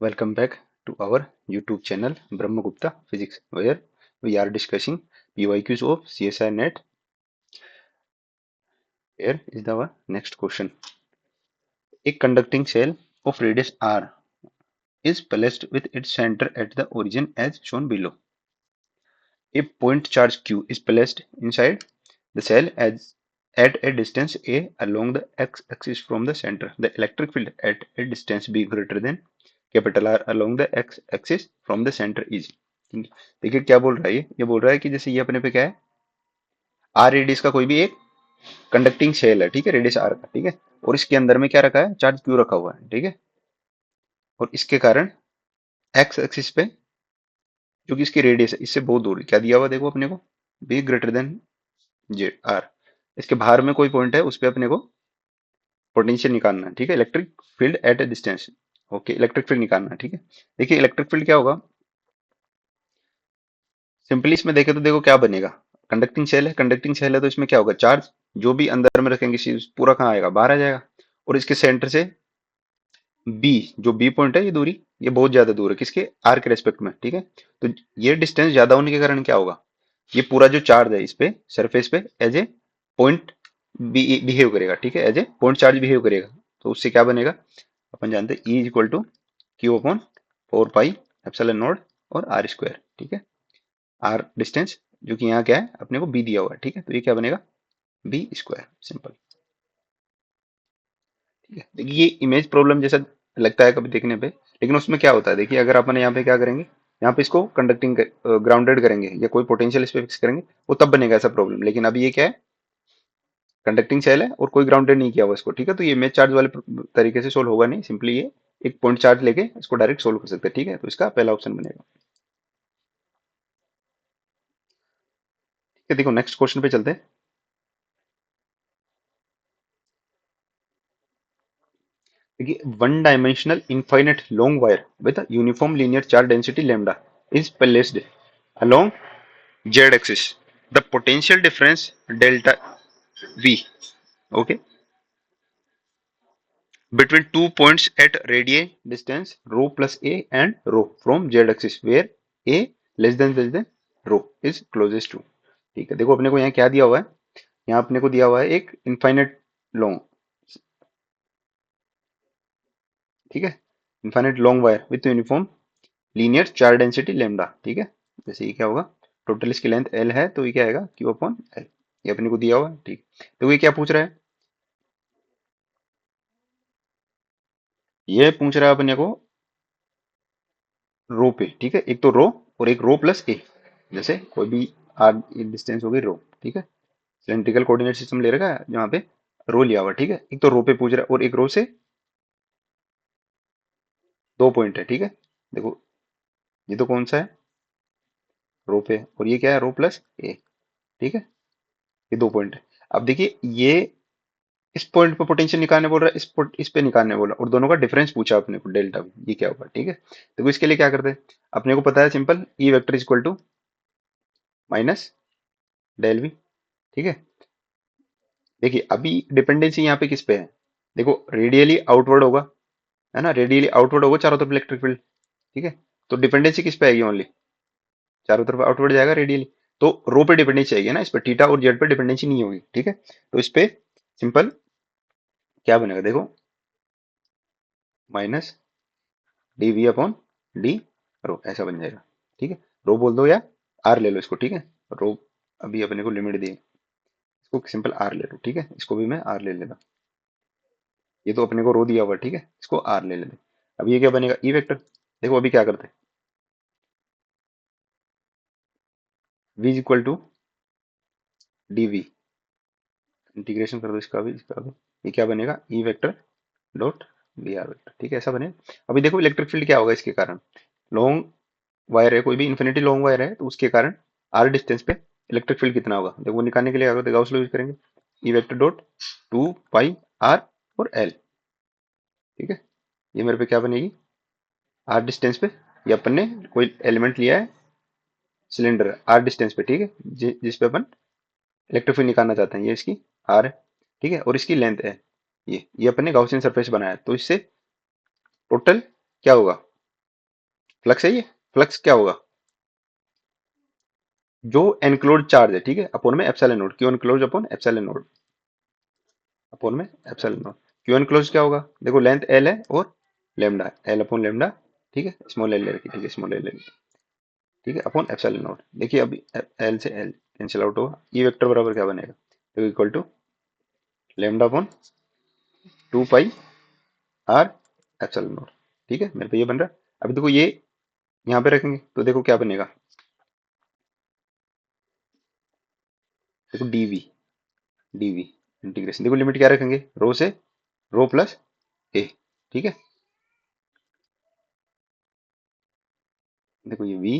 Welcome back to our YouTube channel Brahmagupta Physics, where we are discussing PYQs of CSI Net. Here is our next question. A conducting cell of radius r is placed with its center at the origin as shown below. A point charge q is placed inside the cell as at a distance a along the x-axis from the center. The electric field at a distance b greater than capital R along the x-axis from the center is. देखिए क्या बोल रहा है ये बोल रहा है कि जैसे ये अपने पे क्या है, आर रेडियस का कोई भी एक कंडक्टिंग शेल है, ठीक है, रेडियस आर का, ठीक है, और इसके अंदर में क्या रखा है, चार्ज क्यू रखा हुआ है, ठीक है, और इसके कारण एक्स एक्सिस पे जो कि इसकी रेडियस है इससे बहुत दूर है, क्या दिया हुआ देखो अपने को, B greater than Z R. इसके बाहर में कोई पॉइंट है, उस पर अपने को पोटेंशियल निकालना है, ठीक है, electric field at A distance. Okay, electric field निकालना है, ठीक है। देखिए इलेक्ट्रिक फील्ड क्या होगा, सिंपली इसमें देखे तो देखो क्या बनेगा, कंडक्टिंग सेल है तो इसमें क्या होगा, चार्ज जो भी अंदर में रखेंगे पूरा कहाँ आएगा, बाहर आ जाएगा, और इसके सेंटर से बी, जो बी पॉइंट है ये दूरी, ये बहुत ज्यादा दूर है किसके, आर के रेस्पेक्ट में, ठीक है। तो ये डिस्टेंस ज्यादा होने के कारण क्या होगा, ये पूरा जो चार्ज है इस पे सरफेस पे एज ए पॉइंट बिहेव करेगा, ठीक है, as a point charge behave करेगा। तो उससे क्या बनेगा, अपन जानते हैं E is equal to Q upon 4 pi epsilon naught और आर स्क्वायर, ठीक है। आर डिस्टेंस जो कि यहाँ क्या है, अपने को बी दिया हुआ है, ठीक है, तो ये क्या बनेगा, बी स्क्वायर, सिंपल, ठीक है। देखिए ये इमेज प्रॉब्लम जैसा लगता है कभी देखने पे, लेकिन उसमें क्या होता है, देखिए अगर अपन यहाँ पे क्या करेंगे, यहाँ पे इसको कंडक्टिंग ग्राउंडेड करेंगे या कोई पोटेंशियल इस पे फिक्स करेंगे, वो तब बनेगा ऐसा प्रॉब्लम। लेकिन अभी ये क्या है, कंडक्टिंग सेल है और कोई ग्राउंडेड नहीं किया हुआ इसको, ठीक है, तो ये इमेज चार्ज वाले तरीके से सोल्व होगा नहीं, सिंपली ये एक पॉइंट चार्ज लेके इसको डायरेक्ट सोल्व कर सकते हैं, ठीक है, तो इसका पहला ऑप्शन बनेगा, ठीक है। देखो नेक्स्ट क्वेश्चन पे चलते हैं। देखिए one dimensional infinite long wire with uniform linear charge density lambda is placed along z axis. The potential difference delta v, okay, between 2 points at radii distance rho plus a and rho from z axis where a less than rho is closest to, ठीक है। देखो अपने को यहाँ क्या दिया हुआ है, यहाँ अपने को दिया हुआ है एक इनफाइनाइट लॉन्ग, ठीक है, infinite long wire with uniform linear charge density lambda, ठीक है। जैसे ये क्या होगा, टोटल इसकी लेंथ एल है तो ये क्या आएगा, क्यू अपॉन एल, ये अपने को दिया हुआ है, ठीक। तो ये क्या पूछ रहा है, ये पूछ रहा है अपने को रो पे, ठीक है, एक तो रो और एक रो प्लस ए, जैसे कोई भी आर डिस्टेंस हो गई रो, ठीक है, सिलेंड्रिकल कोऑर्डिनेट सिस्टम ले रखा है जहाँ पे रो लिया हुआ, ठीक है, एक तो रो पे पूछ रहा है और एक रो से 2 पॉइंट है, ठीक है। देखो ये तो कौन सा है, रो पे, और ये क्या है, रो प्लस ए, ठीक है, ये 2 पॉइंट है। अब देखिए ये इस पॉइंट पे पोटेंशियल निकालने बोल रहा है, इस पे निकालने बोला, और दोनों का डिफरेंस पूछा अपने को डेल्टा भी, ये क्या होगा, ठीक है। देखो इसके लिए क्या करते हैं, अपने को पता है simple, E vector is equal to minus del V, ठीक है। देखिए अभी डिपेंडेंसी यहाँ पे किस पे है, देखो रेडियली आउटवर्ड होगा, है ना, रेडियली आउटवर्ड होगा चारों तरफ इलेक्ट्रिक फील्ड, ठीक है, तो डिपेंडेंसी किस पे आएगी, ओनली चारों तरफ आउटवर्ड जाएगा रेडियली, तो रो पे डिपेंडेंसी आएगी ना, इस पे थीटा और जेड पे डिपेंडेंसी नहीं होगी, ठीक है। तो इस पे सिंपल क्या बनेगा, देखो minus D V upon D rho, ऐसा बन जाएगा, ठीक है। रो बोल दो या आर ले लो इसको, ठीक है, रो अभी अपने को लिमिट दी है, इसको सिंपल आर ले लो, ठीक है, इसको भी मैं आर ले लेता, ये तो अपने को रो दिया हुआ, ठीक है, इसको आर ले लेते। अब ये क्या बनेगा, ई वेक्टर, देखो अभी क्या करते हैं, v is equal to D V, integration कर दो इसका भी, ये क्या बनेगा, E vector dot B R vector, ठीक है, ऐसा बनेगा। अभी देखो इलेक्ट्रिक फील्ड क्या होगा इसके कारण, लॉन्ग वायर है, कोई भी इन्फिनिटी लॉन्ग वायर है, तो उसके कारण आर डिस्टेंस पे इलेक्ट्रिक फील्ड कितना होगा, देखो वो निकालने के लिए अगर गाउस लॉ यूज करेंगे, E vector dot 2 pi R और एल, ठीक है, ये मेरे पे क्या बनेगी, आर डिस्टेंस पे, ये अपन ने कोई एलिमेंट लिया है सिलेंडर आर डिस्टेंस पे, ठीक है, जिस पे अपन इलेक्ट्रिक फील्ड निकालना चाहते हैं, ये इसकी आर है, ठीक है, और इसकी लेंथ है ये अपन ने गाउसियन सरफेस बनाया है, तो इससे टोटल क्या होगा, फ्लक्स है ये। फ्लक्स क्या होगा, जो एनक्लोज चार्ज है, ठीक है, अपॉन में epsilon note, Q enclose upon epsilon note, upon में एप्सिलॉन नोट। क्यू एनक्लोज क्या होगा, देखो लेंथ एल है और लेमडा, एल अपॉन लेमडा, ठीक है, स्मॉल एल ले रखी, ठीक है, स्मॉल एल, ठीक है, अपॉन एप्सिलॉन नोट। देखिए अभी एल से एल कैंसिल आउट होगा, ये वेक्टर बराबर क्या बनेगा, तो equal to lambda upon 2 pi R epsilon naught, ठीक है, मेरे पे ये बन रहा है। अभी देखो ये यहाँ पे रखेंगे तो देखो क्या बनेगा, देखो डीवी, डीवी इंटीग्रेशन, देखो लिमिट क्या रखेंगे, रो से रो प्लस ए, ठीक है, देखो ये वी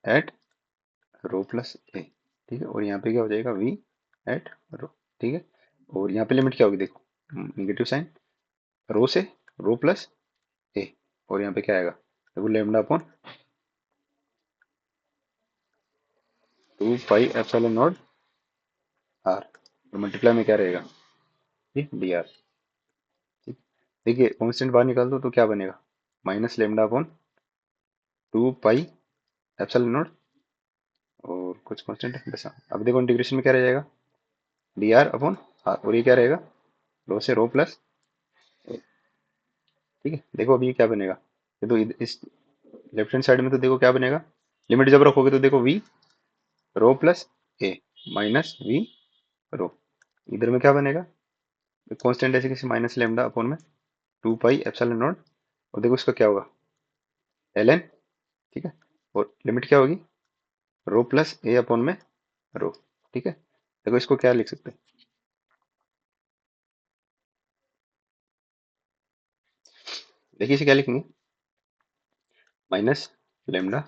एट रो प्लस ए, ठीक है, और यहाँ पे क्या हो जाएगा वी एट रो, ठीक है, और यहाँ पे लिमिट क्या होगी, देखो निगेटिव साइन, रो से रो प्लस ए, और यहाँ पे क्या आएगा, देखो lambda upon 2 pi epsilon naught R, और मल्टीप्लाई में क्या रहेगा, ये डी आर, ठीक। देखिए कॉन्स्टेंट बाहर निकाल दो तो क्या बनेगा, minus lambda upon 2 pi epsilon naught, और कुछ कॉन्स्टेंट है बस। हाँ, अब देखो इंटीग्रेशन में क्या रह जाएगा, डी आर अपॉन आर, और ये क्या रहेगा, रो से रो प्लस, ठीक है, देखो अभी ये क्या बनेगा, ये तो इस लेफ्ट हैंड साइड में तो देखो क्या बनेगा, लिमिट जब रखोगे तो देखो V rho plus A minus V rho, इधर में क्या बनेगा, कांस्टेंट ऐसे किसी माइनस लेमडा अपॉन में 2 पाई एप्सिलॉन नॉट, और देखो इसका क्या होगा एल एन, ठीक है, और लिमिट क्या होगी रो प्लस ए अपॉन में रो, ठीक है, देखो इसको क्या लिख सकते हैं, देखिए इसे क्या लिखेंगे, minus lambda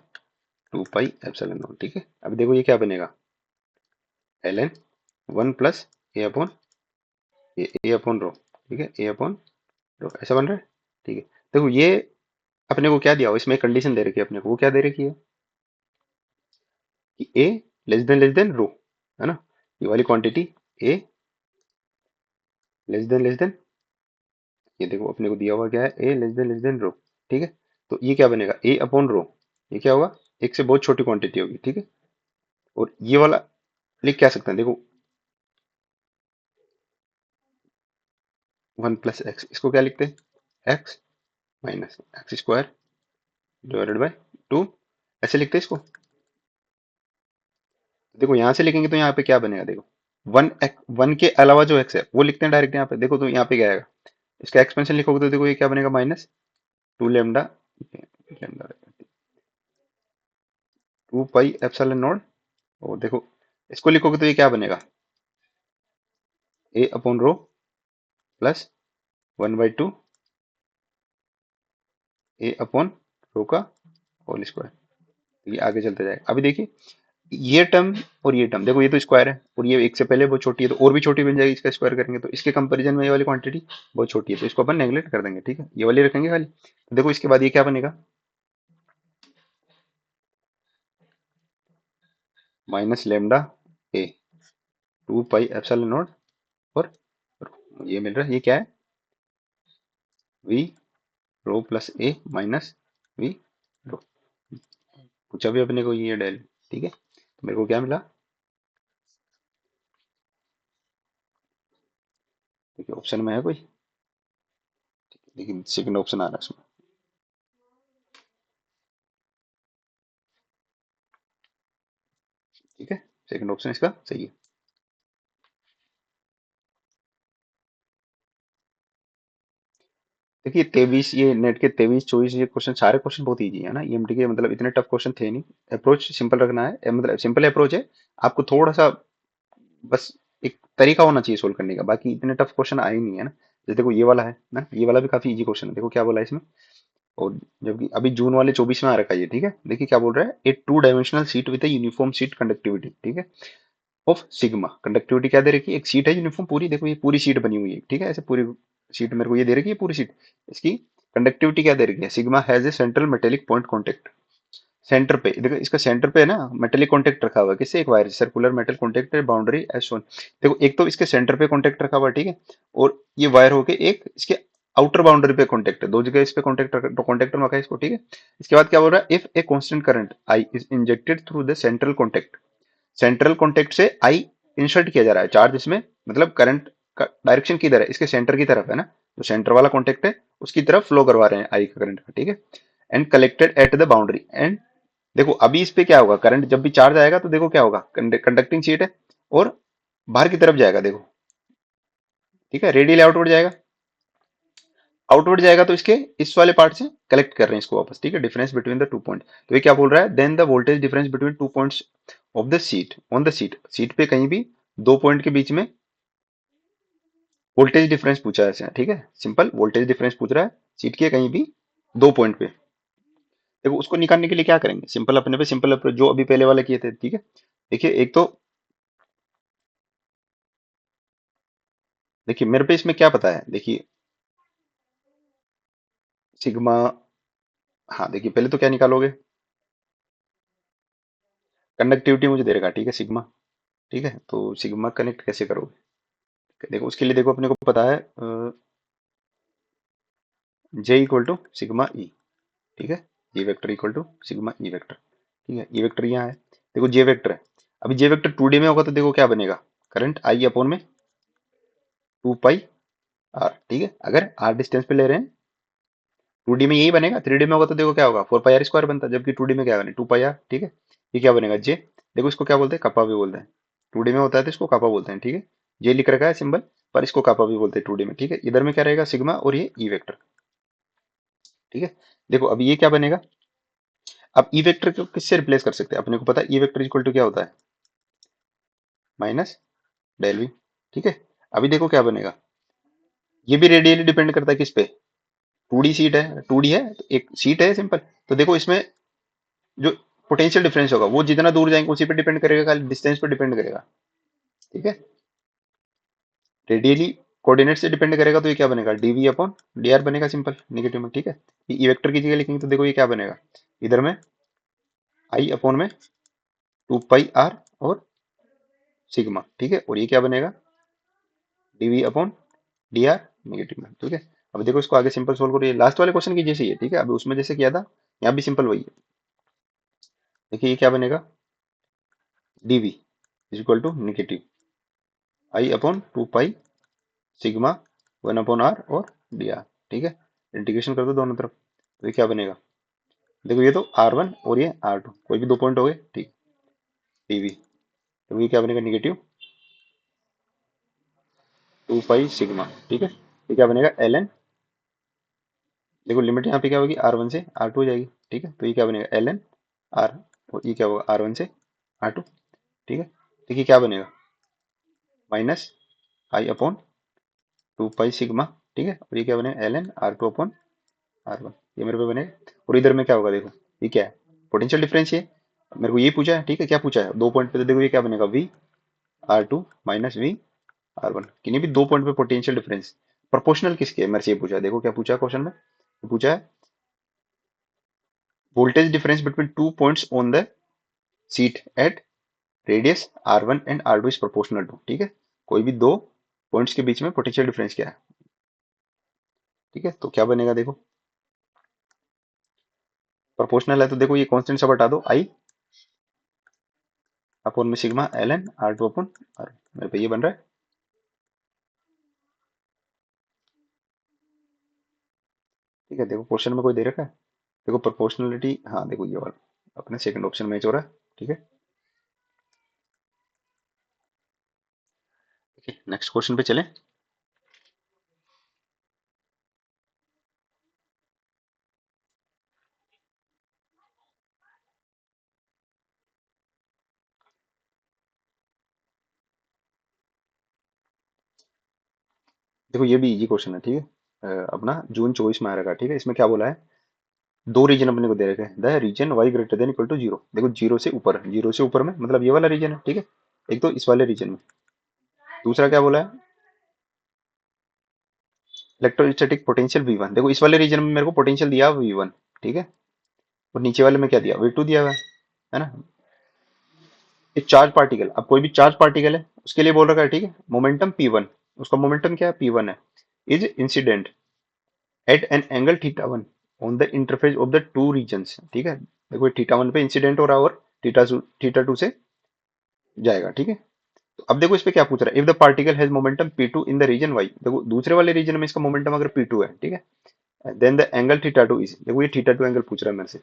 2 pi epsilon not, ठीक है, अब देखो ये क्या बनेगा एल एन 1 प्लस ए अपॉन ए अपॉन रो, ठीक है, ए अपॉन रो, ऐसा बन रहा है, ठीक है। देखो ये अपने को क्या दिया हो, इसमें कंडीशन दे रखी है अपने को, वो क्या दे रखी है कि ए लेस देन रो, है ना, ये वाली क्वांटिटी ए लेस देन, ये देखो अपने को दिया हुआ क्या है ए लेस देन रो, ठीक है, तो ये क्या बनेगा ए अपॉन रो, ये क्या होगा, एक से बहुत छोटी क्वांटिटी होगी, ठीक है, और ये वाला लिख क्या सकते हैं, देखो 1 प्लस एक्स, इसको क्या लिखते हैं x minus x square divided by 2, ऐसे लिखते हैं इसको। देखो यहाँ से लिखेंगे तो यहाँ पे क्या बनेगा, देखो वन वन के अलावा जो एक्स है वो लिखते हैं डायरेक्ट यहाँ पे, देखो तो यहाँ पे क्या आएगा, इसका एक्सपेंशन लिखोगे तो देखो ये क्या बनेगा minus 2 lambda, 2 pi epsilon naught, और देखो इसको लिखोगे तो ये क्या बनेगा ए अपॉन रो प्लस 1/2 ए अपॉन रो का होल स्क्वायर, ये आगे चलते जाएगा। अभी देखिए ये टर्म और ये टर्म, देखो ये तो स्क्वायर है और ये एक से पहले बहुत छोटी है, तो और भी छोटी बन जाएगी, इसका स्क्वायर करेंगे तो इसके कंपैरिजन में ये वाली क्वांटिटी बहुत छोटी है, तो इसको अपन नेगलेक्ट कर देंगे, ठीक है, ये वाली रखेंगे खाली, तो देखो इसके बाद ये क्या बनेगा minus lambda A 2 pi epsilon naught, और ये मिल रहा है, ये क्या है V rho plus A minus V rho, पूछा भी अपने को ये डेल, ठीक है, तो मेरे को क्या मिला, देखिए ऑप्शन में है कोई, लेकिन सेकंड ऑप्शन आ रहा है इसमें, ठीक है, सेकंड ऑप्शन इसका सही है। देखिए 23, ये नेट के 23 24 ये क्वेश्चन, सारे क्वेश्चन बहुत इजी है ना, ईएमटी के मतलब इतने टफ क्वेश्चन थे नहीं, अप्रोच सिंपल रखना है, मतलब सिंपल अप्रोच है, आपको थोड़ा सा बस एक तरीका होना चाहिए सोल्व करने का, बाकी इतने टफ क्वेश्चन आए ही नहीं है ना, जैसे देखो ये वाला है ना, ये वाला भी काफी इजी क्वेश्चन है, देखो क्या बोला है इसमें, और जबकि अभी जून वाले 24 में आ रखा है ये, ठीक है, देखिए क्या बोल रहा है, ए 2 dimensional seat with uniform seat conductivity, ठीक है, ऑफ सिग्मा, कंडक्टिविटी क्या दे रखी है, एक सीट है यूनिफॉर्म पूरी, देखो ये पूरी सीट बनी हुई है, ठीक है, ऐसे पूरी सीट मेरे को ये दे रखी है पूरी सीट, इसकी कंडक्टिविटी क्या दे रखी है, sigma has a central metallic point contact, centre पे देखो इसका सेंटर पे है ना मेटेलिक कॉन्टेक्ट रखा हुआ है, किससे, एक वायर सर्कुलर मेटल कॉन्टेक्ट है, बाउंड्री एज शोन, देखो एक तो इसके सेंटर पे कॉन्टेक्ट रखा हुआ है, ठीक है, और ये वायर होके एक इसके आउटर बाउंड्री पे कॉन्टेक्ट है, दो जगह इस पे कॉन्टेक्टर तो कॉन्टेक्टर में रखा है इसको, ठीक है। इसके बाद क्या बोल रहा है, if a constant current I is injected through the central contact, central contact से आई इंसर्ट किया जा रहा है चार्ज इसमें, मतलब करंट का डायरेक्शन किधर है, इसके सेंटर की तरफ है ना, तो सेंटर वाला कॉन्टेक्ट है उसकी तरफ फ्लो करवा रहे हैं आई का करंट, ठीक है। And collected at the boundary, and देखो अभी इस पे क्या होगा, करंट जब भी चार्ज आएगा तो देखो क्या होगा, कंडक्टिंग शीट है और बाहर की तरफ जाएगा देखो, ठीक है, रेडियली आउटवर्ड जाएगा, आउटवर्ड जाएगा तो इसके इस वाले पार्ट से कलेक्ट कर रहे हैं इसको वापस, ठीक है, difference between the two point. तो ये क्या बोल रहा है, then the voltage difference between two points of the sheet on the sheet, sheet पे कहीं भी दो पॉइंट के बीच में वोल्टेज डिफरेंस पूछा है ऐसे, ठीक है, सिंपल वोल्टेज डिफरेंस पूछ रहा है सीट के कहीं भी दो पॉइंट पे। देखो उसको निकालने के लिए क्या करेंगे, सिंपल अपने पे सिंपल जो अभी पहले वाले किए थे, ठीक है। देखिए एक तो देखिए मेरे पे इसमें क्या पता है, देखिए सिग्मा, हाँ देखिए पहले तो क्या निकालोगे, कंडक्टिविटी मुझे दे रखा, ठीक है सिग्मा, ठीक है, तो सिग्मा कनेक्ट कैसे करोगे, देखो उसके लिए देखो अपने को पता है J equal to sigma E, ठीक है, J vector equal to sigma E vector, ठीक है, ई वेक्टर यहाँ है, देखो जे वेक्टर है, अभी जे वेक्टर 2D में होगा तो देखो क्या बनेगा, करंट आई अपॉन में 2 पाई आर, ठीक है, अगर आर डिस्टेंस पे ले रहे हैं 2D में यही बनेगा, 3D में होगा तो देखो क्या होगा 4 पाई आर स्क्वायर बनता है, जबकि 2D में क्या बने 2 पाई आर, ठीक है। ये क्या बनेगा जे, देखो इसको क्या बोलते हैं कपा भी बोलते हैं, 2D में होता है तो इसको कापा बोलते हैं, ठीक है, जे लिख रखा है सिंबल, पर इसको कापा भी बोलते हैं 2D में, ठीक है। इधर में क्या रहेगा सिग्मा और ये ई वेक्टर, ठीक है। देखो अब ये क्या बनेगा, अब ई वेक्टर को किससे रिप्लेस कर सकते हैं, अपने को पता है ई वेक्टर इक्वल टू क्या होता है, माइनस डेल वी, ठीक है। अभी देखो क्या बनेगा, ये भी रेडियली डिपेंड करता है किस पे, 2D सीट है, 2D है तो एक सीट है सिंपल, तो देखो इसमें जो पोटेंशियल डिफरेंस होगा वो जितना दूर जाएंगे उसी पे डिपेंड करेगा, खाली डिस्टेंस पे डिपेंड करेगा, ठीक है। रेडियली कोऑर्डिनेट से डिपेंड करेगा तो ये क्या बनेगा डीवी अपॉन डी आर बनेगा सिंपल नेगेटिव में, ठीक है। ये ई वेक्टर की जगह लिखेंगे तो देखो ये क्या बनेगा, इधर में आई अपॉन में 2 पाई आर और सिग्मा, ठीक है, और ये क्या बनेगा DV upon D R negative में, ठीक है। अब देखो इसको आगे सिंपल सोल्व करो, ये लास्ट वाले क्वेश्चन की जैसे ही है, ठीक है, अभी उसमें जैसे किया था यहाँ भी सिंपल वही है, देखिए ये क्या बनेगा DV is equal to negative I upon 2 pi sigma 1/r और डी आर, ठीक है, इंटीग्रेशन कर दो दोनों तरफ, तो ये क्या बनेगा, देखो ये तो R1 और ये R2 कोई भी दो पॉइंट हो गए, ठीक, टीवी, तो ये क्या बनेगा निगेटिव 2 पाई सिग्मा, ठीक है, ये क्या बनेगा ln, देखो लिमिट यहाँ पे क्या होगी R1 से R2 हो जाएगी, ठीक है, तो ये क्या बनेगा ln R, और ये क्या होगा R1 से R2, ठीक है, देखिए क्या बनेगा माइनस आई अपॉन 2 पाई सिग्मा, ठीक है, और ये क्या बनेगा ln R2 अपॉन R1, ये मेरे पे बनेगा, और इधर में क्या होगा देखो ये क्या है पोटेंशियल डिफरेंस, ये मेरे को ये पूछा है, ठीक है, क्या पूछा है दो पॉइंट पे, तो देखो ये क्या बनेगा V R2 minus V R1, किन्हीं भी दो पॉइंट पे पोटेंशियल डिफरेंस प्रोपोर्शनल किसके है, मेरे से ये पूछा है, देखो क्या पूछा है क्वेश्चन में, ये पूछा है voltage difference between two points on the sheet at radius R1 and R2 is proportional to, ठीक है, कोई भी दो पॉइंट्स के बीच में पोटेंशियल डिफरेंस क्या है, ठीक है, तो क्या बनेगा देखो प्रोपोर्शनल है तो देखो ये कांस्टेंट सब हटा दो आई अपॉन में sigma ln R2 upon R, मेरे पे ये बन रहा है, ठीक है। देखो क्वेश्चन में कोई दे रखा है, देखो प्रोपोर्शनलिटी, हाँ देखो ये वाला अपने सेकंड ऑप्शन मैच हो रहा है, ठीक है। नेक्स्ट क्वेश्चन पे चलें। देखो ये भी इजी क्वेश्चन है, ठीक है, अपना जून 24 में आ रखा है, ठीक है, इसमें क्या बोला है, दो रीजन अपने को दे रखे हैं, the region Y greater than equal to zero, देखो जीरो से ऊपर में मतलब ये वाला रीजन है, ठीक है, एक तो इस वाले रीजन में, दूसरा क्या बोला है इलेक्ट्रोस्टैटिक पोटेंशियल V1, देखो इस वाले रीजन में मेरे को पोटेंशियल दिया V1, ठीक है, और नीचे वाले में क्या दिया V2 दिया हुआ है ना। एक चार्ज पार्टिकल, अब कोई भी चार्ज पार्टिकल है उसके लिए बोल रखा है, ठीक है, मोमेंटम P1, उसका मोमेंटम क्या है P1 है, is incident at an angle theta one on the interface of the two reasons, ठीक है। देखो थीटा वन पे इंसिडेंट हो रहा है और थीटा टू से जाएगा, ठीक है। तो अब देखो इस पे क्या पूछ रहा है, if the particle has momentum p2 in the region y, देखो दूसरे वाले रीजन में इसका मोमेंटम अगर p2 है, ठीक है, then the angle theta two is, देखो ये थीटा टू एंगल पूछ रहा है मेरे से।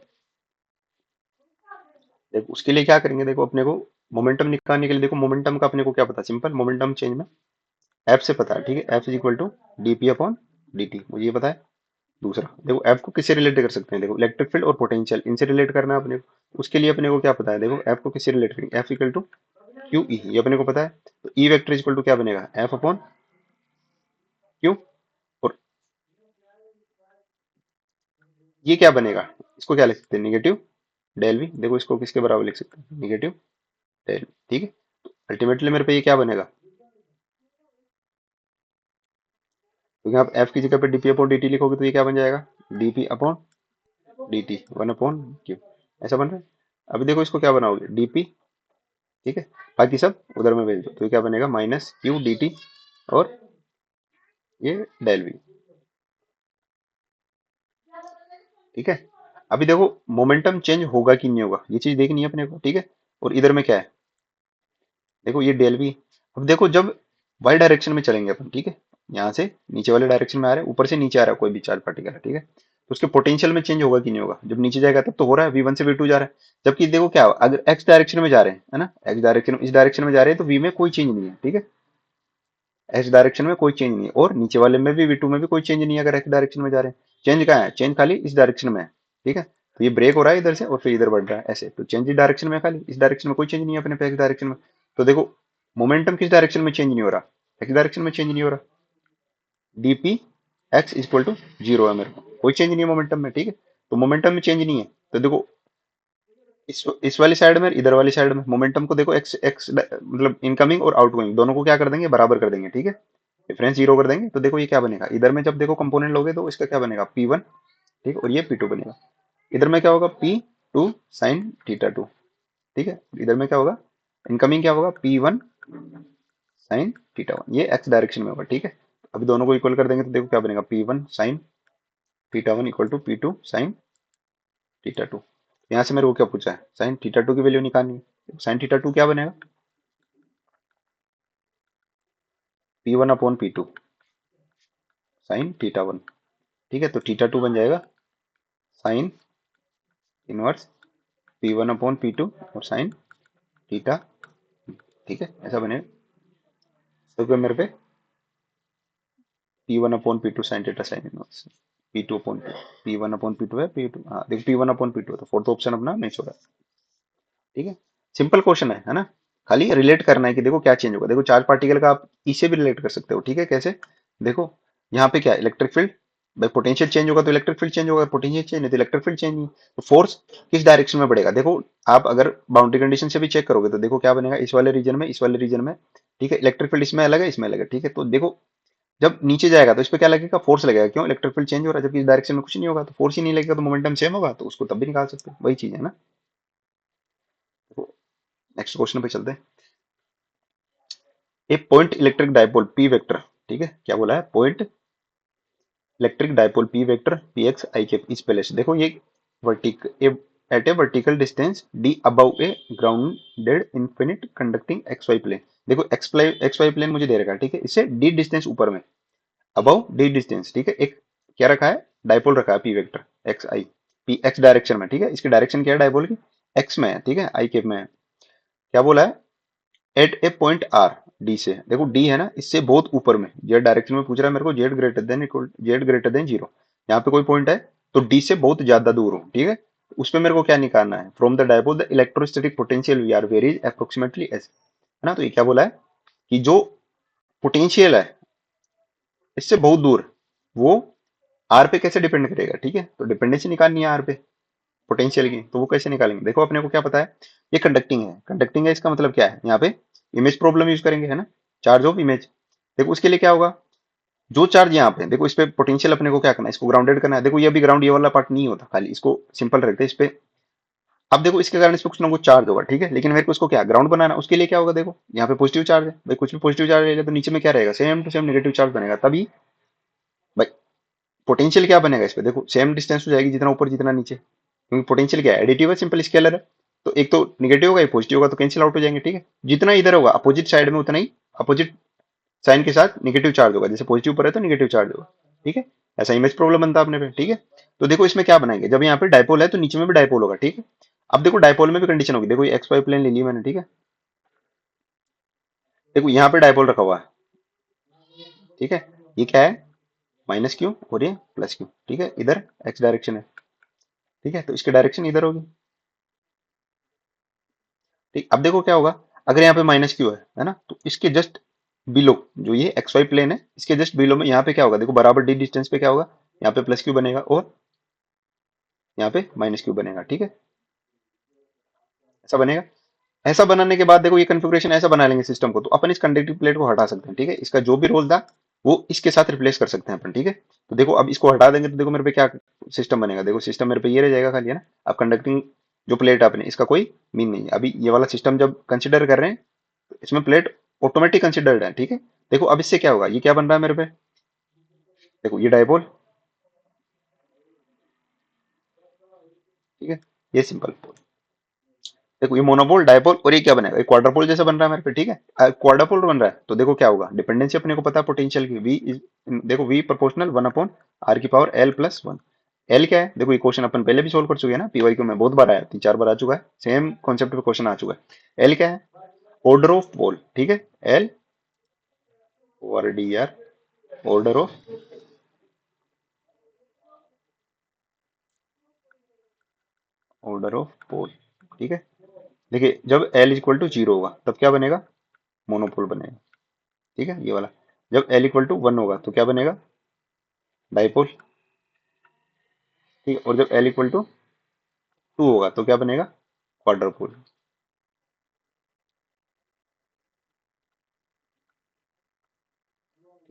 देखो उसके लिए क्या करेंगे, देखो अपने को मोमेंटम निकालने के लिए, देखो मोमेंटम का अपने को क्या पता, सिंपल मोमेंटम चेंज में एफ से पता है, ठीक है। F is equal to DP upon dt, मुझे ये पता है। दूसरा देखो एफ को किससे रिलेट कर सकते हैं, देखो इलेक्ट्रिक फील्ड और पोटेंशियल, इनसे रिलेट करना है अपने को। उसके लिए अपने को क्या पता है, देखो एफ को किससे रिलेट करेंगे, F equal to Q E, ये अपने को पता है। तो ई वेक्टर इक्वल टू क्या बनेगा, एफ अपॉन क्यू। और ये क्या बनेगा, इसको क्या लिख सकते हैं, निगेटिव डेल वी। देखो इसको किसके बराबर लिख सकते हैं, निगेटिव डेल वी, ठीक है। तो अल्टीमेटली मेरे पे ये क्या बनेगा, क्योंकि आप एफ की जगह पे डीपी अपॉन dt लिखोगे तो ये क्या बन जाएगा, DP upon dt one upon Q, ऐसा बन रहा है। अभी देखो इसको क्या बनाओगे, डीपी, ठीक है, बाकी सब उधर में भेज दो, तो ये क्या बनेगा, माइनस क्यू dt और ये डेल वी, ठीक है। अभी देखो मोमेंटम चेंज होगा कि नहीं होगा, ये चीज देखनी है अपने को, ठीक है। और इधर में क्या है, देखो ये डेल वी। अब देखो जब वाई डायरेक्शन में चलेंगे अपन, ठीक है, यहाँ से नीचे वाले डायरेक्शन में आ रहे हैं, ऊपर से नीचे आ रहा है कोई भी चार्ज पार्टिकल है, ठीक है, तो उसके पोटेंशियल में चेंज होगा कि नहीं होगा, जब नीचे जाएगा तब तो हो रहा है, वी1 से वी2 जा रहा है। जबकि देखो क्या होगा, अगर एक्स डायरेक्शन में जा रहे हैं, है ना, एक्स डायरेक्शन इस डायरेक्शन में जा रहे हैं, तो वी में कोई चेंज नहीं है, ठीक है। एक्स डायरेक्शन में कोई चेंज नहीं है, और नीचे वाले में भी वी2 में भी कोई चेंज नहीं है अगर एक्स डायरेक्शन में जा रहे हैं। चेंज कहाँ है, चेंज खाली इस डायरेक्शन में है, ठीक है। तो ये ब्रेक हो रहा है इधर से और फिर इधर बढ़ रहा है ऐसे, तो चेंज इस डायरेक्शन में है, खाली इस डायरेक्शन में कोई चेंज नहीं है अपने पे एक्स डायरेक्शन में। तो देखो मोमेंटम किस डायरेक्शन में चेंज नहीं हो रहा, एक्स डायरेक्शन में चेंज नहीं हो रहा, DP X equal to zero है, मेरे को कोई चेंज नहीं है मोमेंटम में, ठीक है। तो मोमेंटम में चेंज नहीं है, तो देखो इस वाली साइड में इधर वाली साइड में मोमेंटम को देखो एक्स एक्स मतलब इनकमिंग और आउटगोइंग दोनों को क्या कर देंगे, बराबर कर देंगे, ठीक है। डिफरेंस जीरो कर देंगे, तो देखो ये क्या बनेगा, इधर में जब देखो कंपोनेंट लोगे तो इसका क्या बनेगा, P1, ठीक है, और ये P2 बनेगा। इधर में क्या होगा, P2 साइन थीटा टू, ठीक है। इधर में क्या होगा, इनकमिंग क्या होगा, P1 साइन थीटा वन, ये एक्स डायरेक्शन में होगा, ठीक है। अभी दोनों को इक्वल कर देंगे तो देखो क्या बनेगा, P1 sine theta one equal to P2 sine theta two. यहाँ से मेरे को क्या पूछा है, साइन थीटा टू की वैल्यू निकालनी है। साइन थीटा टू क्या बनेगा, P1 upon P2 sine theta one, ठीक है। तो थीटा टू बन जाएगा sine inverse P1 upon P2 और साइन थीटा, ठीक है, ऐसा बनेगा। तो क्या मेरे पे P1 upon P2 sine theta sine inverse P2 upon P1 upon P2 है, P2 हाँ देखो P1 अपॉन P2 तो फोर्थ ऑप्शन अपना मैच हो रहा है, ठीक है। सिंपल क्वेश्चन है ना। खाली रिलेट करना है कि देखो क्या चेंज होगा, देखो चार्ज पार्टिकल का आप इसे भी रिलेट कर सकते हो, ठीक है। कैसे, देखो यहाँ पे क्या है, इलेक्ट्रिक फील्ड, भाई पोटेंशियल चेंज होगा तो इलेक्ट्रिक फील्ड चेंज होगा, पोटेंशियल चेंज नहीं तो इलेक्ट्रिक फील्ड चेंज नहीं। तो फोर्स किस डायरेक्शन में बढ़ेगा, देखो आप अगर बाउंड्री कंडीशन से भी चेक करोगे तो देखो क्या बनेगा, इस वाले रीजन में, इस वाले रीजन में, ठीक है, इलेक्ट्रिक फील्ड इसमें अलग है इसमें अलग है, ठीक है। तो देखो जब नीचे जाएगा तो इस पे क्या लगेगा, फोर्स लगेगा, क्यों, इलेक्ट्रिक फील्ड चेंज हो रहा है, जबकि इस डायरेक्शन में कुछ नहीं होगा तो फोर्स ही नहीं लगेगा, तो मोमेंटम सेम होगा, तो उसको तब भी निकाल सकते हैं, वही चीज है ना। नेक्स्ट क्वेश्चन पे चलते हैं। A point electric dipole P vector, ठीक है, क्या बोला है, point electric dipole P vector P X I K is place, देखो ये वर्टिक at a vertical distance D above a grounded infinite conducting X Y plane. देखो एक्स वाई प्लेन मुझे दे रखा है, ठीक है, इससे डी डिस्टेंस ऊपर में, अबव डी डिस्टेंस, ठीक है। एक क्या रखा है, डायपोल रखा है पी वेक्टर एक्स आई, पी एक्स डायरेक्शन में, ठीक है। इसकी डायरेक्शन क्या है डायपोल की, एक्स में है, ठीक है, आई केप में है। क्या बोला है, at a point R, D से, देखो डी है ना, इससे बहुत ऊपर में, जेड डायरेक्शन में पूछ रहा है मेरे को, Z greater than equal Z greater than zero, यहाँ पे कोई पॉइंट है तो डी से बहुत ज्यादा दूर हो, ठीक है। उस पे मेरे को क्या निकालना है, from the dipole the electrostatic potential V R varies approximately as, है ना। तो ये क्या बोला है कि जो पोटेंशियल है इससे बहुत दूर, वो आर पे कैसे डिपेंड करेगा, ठीक है। तो डिपेंडेंसी निकालनी है आर पे पोटेंशियल की, तो वो कैसे निकालेंगे, देखो अपने को क्या पता है, ये कंडक्टिंग है, कंडक्टिंग है इसका मतलब क्या है, यहाँ पे इमेज प्रॉब्लम यूज करेंगे, है ना, चार्ज ऑफ इमेज। देखो उसके लिए क्या होगा, जो चार्ज यहाँ पे देखो इस पे पोटेंशियल अपने को क्या करना है, इसको ग्राउंडेड करना है। देखो ये अभी ग्राउंड ये वाला पार्ट नहीं होता, खाली इसको सिंपल रखते हैं इस पे। अब देखो इसके कारण इस पे कुछ ना कुछ चार्ज होगा, ठीक है, लेकिन मेरे को इसको क्या ग्राउंड बनाना है, उसके लिए क्या होगा, देखो यहाँ पे पॉजिटिव चार्ज है, भाई कुछ भी पॉजिटिव चार्ज रहेगा तो नीचे में क्या रहेगा, same to same negative charge बनेगा, तभी भाई पोटेंशियल क्या बनेगा इस पे, देखो सेम डिस्टेंस हो जाएगी जितना ऊपर जितना नीचे, क्योंकि पोटेंशियल क्या है, एडिटिव है, सिंपल स्केलर है। तो एक तो निगेटिव होगा एक पॉजिटिव होगा, तो कैंसिल आउट हो जाएंगे, ठीक है। जितना इधर होगा अपोजिट साइड में उतना ही अपोजिट साइन के साथ निगेटिव चार्ज होगा, जैसे पॉजिटिव पर है तो निगेटिव चार्ज होगा, ठीक है। ऐसा इमेज प्रॉब्लम बनता है अपने पे, ठीक है। तो देखो इसमें क्या बनाएंगे, जब यहाँ पे डायपोल है तो नीचे में भी डायपोल होगा, ठीक है। अब देखो डायपोल में भी कंडीशन होगी, देखो ये एक्स वाई प्लेन ले ली मैंने, ठीक है। देखो यहाँ पे डायपोल रखा हुआ है, ठीक है। ये क्या है, माइनस क्यू और ये प्लस क्यू, ठीक है। इधर एक्स डायरेक्शन है, ठीक है, तो इसकी डायरेक्शन इधर होगी, ठीक। अब देखो क्या होगा, अगर यहाँ पे माइनस क्यू है ना, तो इसके जस्ट बिलो जो ये एक्स वाई प्लेन है, इसके जस्ट बिलो में यहाँ पे क्या होगा, देखो बराबर डी डिस्टेंस पे क्या होगा, यहाँ पे प्लस क्यू बनेगा और यहाँ पे माइनस क्यू बनेगा, ठीक है। ऐसा बनेगा। ऐसा बनाने के बाद देखो ये कन्फिग्रेशन ऐसा बना लेंगे सिस्टम को, तो अपन इस कंडक्टिव प्लेट को हटा सकते हैं, ठीक है। इसका जो भी रोल था वो इसके साथ रिप्लेस कर सकते हैं अपन, ठीक है। तो देखो अब इसको हटा देंगे तो देखो मेरे पे क्या सिस्टम बनेगा, देखो सिस्टम मेरे पे ये रह जाएगा खाली, है ना। अब कंडक्टिंग जो प्लेट है अपने, इसका कोई मीन नहीं है अभी, ये वाला सिस्टम जब कंसिडर कर रहे हैं तो इसमें प्लेट ऑटोमेटिक कंसिडर्ड है, ठीक है। देखो अब इससे क्या होगा, ये क्या बन रहा है मेरे पे, देखो ये डायपोल, ठीक है, ये सिंपल पोल। देखो ये मोनोपोल डायपोल और ये क्या बनेगा, ये क्वाड्रापोल जैसा बन रहा है मेरे पे, ठीक है। क्वाड्रापोल बन रहा है तो देखो क्या होगा, डिपेंडेंसी अपने को पता है पोटेंशियल की, वी इज, देखो वी प्रोपोर्शनल 1/r⁴ एल क्या है, देखो ये क्वेश्चन अपन पहले भी सोल्व कर चुके हैं ना, पीवाई क्यू में बहुत बार आया, 3 4 बार आ चुका है, सेम कॉन्सेप्ट पे क्वेश्चन आ चुका है। एल क्या है, ऑर्डर ऑफ पोल, ठीक है। L over D R, order of pole, ठीक है। देखिए जब एल इज इक्वल टू 0 होगा तब क्या बनेगा, मोनोपोल बनेगा, ठीक है, ये वाला। जब एल इक्वल टू 1 होगा तो क्या बनेगा, डाइपोल, ठीक है। और जब एल इक्वल टू 2 होगा तो क्या बनेगा, क्वाड्रपोल,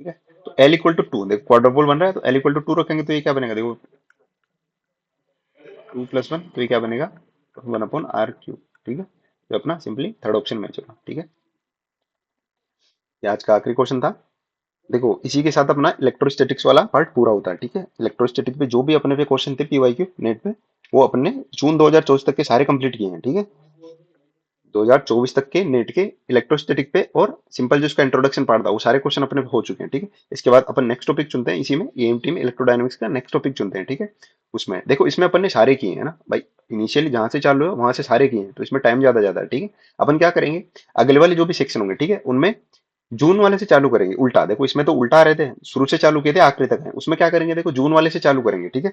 ठीक है। तो एल इक्वल टू 2, देखो क्वाड्रपोल बन रहा है तो एल इक्वल टू 2 रखेंगे तो ये क्या बनेगा, देखो 2 + 1, तो ये क्या बनेगा, 1/r⁵, ठीक है। तो अपना सिंपली थर्ड ऑप्शन मैच होगा, ठीक है। ये आज का आखिरी क्वेश्चन था। देखो इसी के साथ अपना इलेक्ट्रोस्टैटिक्स वाला पार्ट पूरा होता है, ठीक है। इलेक्ट्रोस्टैटिक पे जो भी अपने पे क्वेश्चन थे पीवाईक्यू नेट पे, वो अपने जून 2024 तक के सारे कंप्लीट किए हैं, ठीक है। 2024 तक के नेट के इलेक्ट्रोस्टैटिक पे और सिंपल जो इसका इंट्रोडक्शन पार्ट था वो सारे क्वेश्चन अपने हो चुके हैं, ठीक है। इसके बाद अपन नेक्स्ट टॉपिक चुनते हैं, इसी में एएमटी में इलेक्ट्रोडायनामिक्स का नेक्स्ट टॉपिक चुनते हैं, ठीक है। उसमें देखो इसमें अपन ने सारे किए हैं ना भाई, इनिशियली जहां से चालू है वहां से सारे किए हैं, तो इसमें टाइम ज्यादा जाता है, ठीक है। अपन क्या करेंगे, अगले वाले जो भी सेक्शन होंगे, ठीक है, उनमें जून वाले से चालू करेंगे उल्टा, देखो इसमें तो उल्टा आ रहे थे, शुरू से चालू किए थे आखिरी तक है, उसमें क्या करेंगे, देखो जून वाले से चालू करेंगे, ठीक है।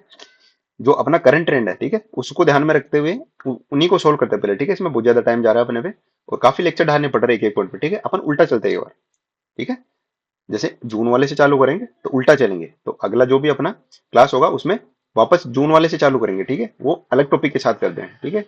जो अपना करंट ट्रेंड है, ठीक है, उसको ध्यान में रखते हुए उन्हीं को सोल्व करते हैं पहले, ठीक है। इसमें बहुत ज्यादा टाइम जा रहा है अपने पे और काफी लेक्चर ढालने पड़ रहे हैं एक एक पॉइंट पे, ठीक है। अपन उल्टा चलते हैं एक बार, ठीक है। जैसे जून वाले से चालू करेंगे तो उल्टा चलेंगे, तो अगला जो भी अपना क्लास होगा उसमें वापस जून वाले से चालू करेंगे, ठीक है, वो अलग टॉपिक के साथ करते हैं, ठीक है।